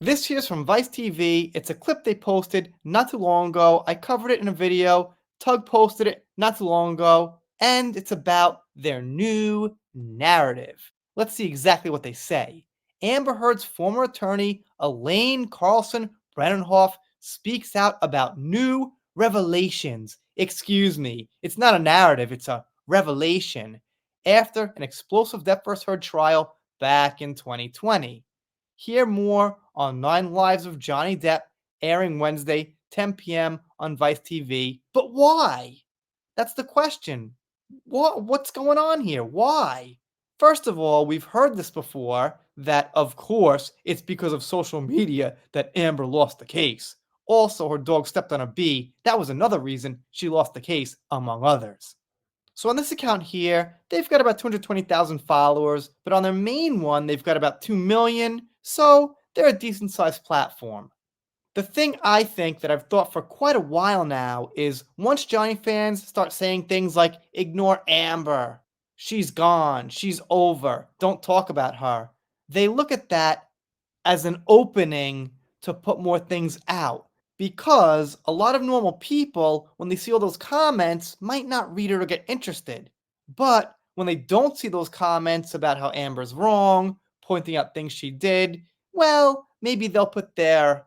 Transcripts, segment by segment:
This here's from Vice TV. It's a clip they posted not too long ago. I covered it in a video. Tug posted it not too long ago. And it's about their new narrative. Let's see exactly what they say. Amber Heard's former attorney, Elaine Carlson Brennenhoff, speaks out about new revelations. Excuse me, it's not a narrative, it's a revelation. After an explosive Depp vs. Heard trial back in 2020. Hear more on 9 Lives of Johnny Depp, airing Wednesday, 10 p.m. on Vice TV. But why? That's the question. What's going on here? Why? First of all, we've heard this before that, of course, it's because of social media that Amber lost the case. Also, her dog stepped on a bee. That was another reason she lost the case, among others. So on this account here, they've got about 220,000 followers, but on their main one, they've got about 2 million, so they're a decent sized platform. The thing I think that I've thought for quite a while now is once Johnny fans start saying things like, ignore Amber, she's gone, she's over, don't talk about her, they look at that as an opening to put more things out. Because a lot of normal people, when they see all those comments, might not read it or get interested. But when they don't see those comments about how Amber's wrong, pointing out things she did, well, maybe they'll put their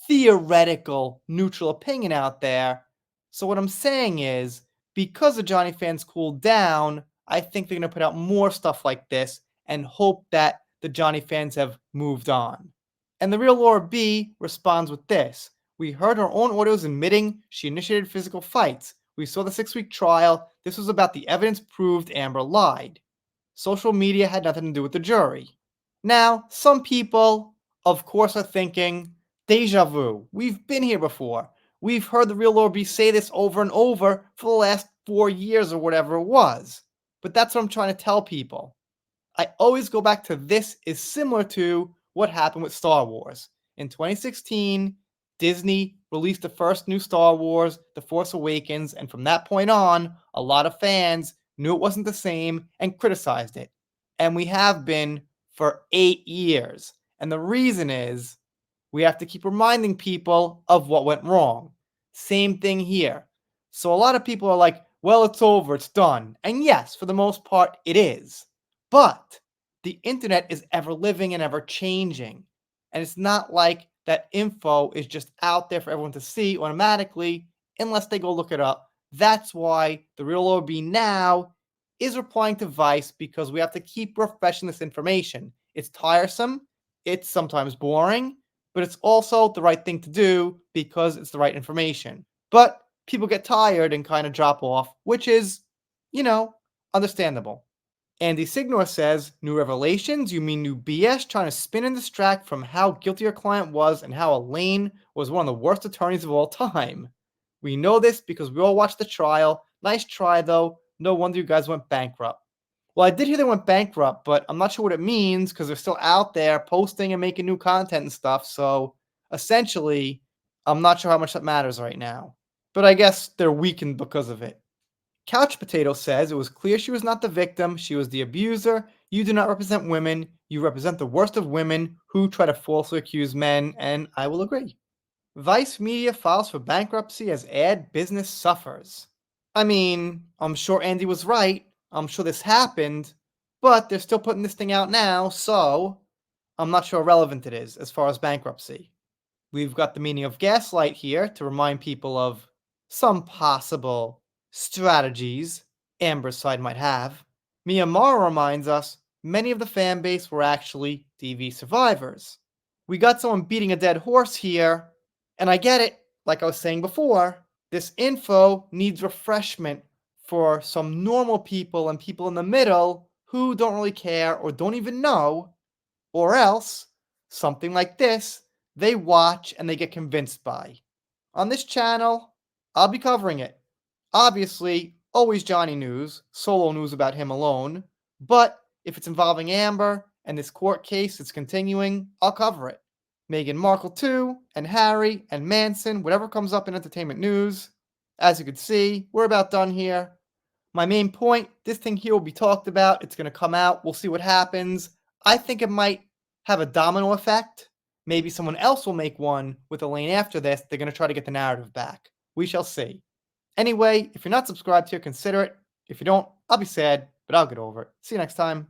theoretical neutral opinion out there. So what I'm saying is, because the Johnny fans cooled down, I think they're going to put out more stuff like this and hope that the Johnny fans have moved on. And the real Laura B responds with this. We heard her own audios admitting she initiated physical fights. We saw the 6-week trial. This was about the evidence proved Amber lied. Social media had nothing to do with the jury. Now, some people, of course, are thinking, deja vu. We've been here before. We've heard the real Laura B say this over and over for the last 4 years or whatever it was. But that's what I'm trying to tell people. I always go back to this is similar to what happened with Star Wars. In 2016, Disney released the first new Star Wars, The Force Awakens, and from that point on, a lot of fans knew it wasn't the same and criticized it. And we have been for 8 years. And the reason is we have to keep reminding people of what went wrong. Same thing here. So a lot of people are like, well, it's over, it's done. And yes, for the most part, it is. But the internet is ever living and ever changing. And it's not like that info is just out there for everyone to see automatically unless they go look it up. That's why the real OB now is replying to Vice because we have to keep refreshing this information. It's tiresome, it's sometimes boring, but it's also the right thing to do because it's the right information. But people get tired and kind of drop off, which is, understandable. Andy Signor says, new revelations? You mean new BS trying to spin and distract from how guilty your client was and how Elaine was one of the worst attorneys of all time. We know this because we all watched the trial. Nice try, though. No wonder you guys went bankrupt. Well, I did hear they went bankrupt, but I'm not sure what it means because they're still out there posting and making new content and stuff. So essentially, I'm not sure how much that matters right now. But I guess they're weakened because of it. Couch Potato says it was clear she was not the victim, she was the abuser. You do not represent women, you represent the worst of women who try to falsely accuse men, and I will agree. Vice Media files for bankruptcy as ad business suffers. I mean, I'm sure Andy was right, I'm sure this happened, but they're still putting this thing out now, so I'm not sure how relevant it is as far as bankruptcy. We've got the meaning of gaslight here to remind people of some possible strategies Amber's side might have. Miyamara reminds us many of the fan base were actually DV survivors. We got someone beating a dead horse here, and I get it, like I was saying before, this info needs refreshment for some normal people and people in the middle who don't really care or don't even know, or else something like this they watch and they get convinced by. On this channel, I'll be covering it. Obviously, always Johnny news, solo news about him alone, but if it's involving Amber and this court case that's continuing, I'll cover it. Meghan Markle too, and Harry, and Manson, whatever comes up in entertainment news. As you can see, we're about done here. My main point, this thing here will be talked about, it's going to come out, we'll see what happens. I think it might have a domino effect, Maybe someone else will make one with Elaine after this. They're going to try to get the narrative back. We shall see. Anyway, if you're not subscribed here, consider it. If you don't, I'll be sad, but I'll get over it. See you next time.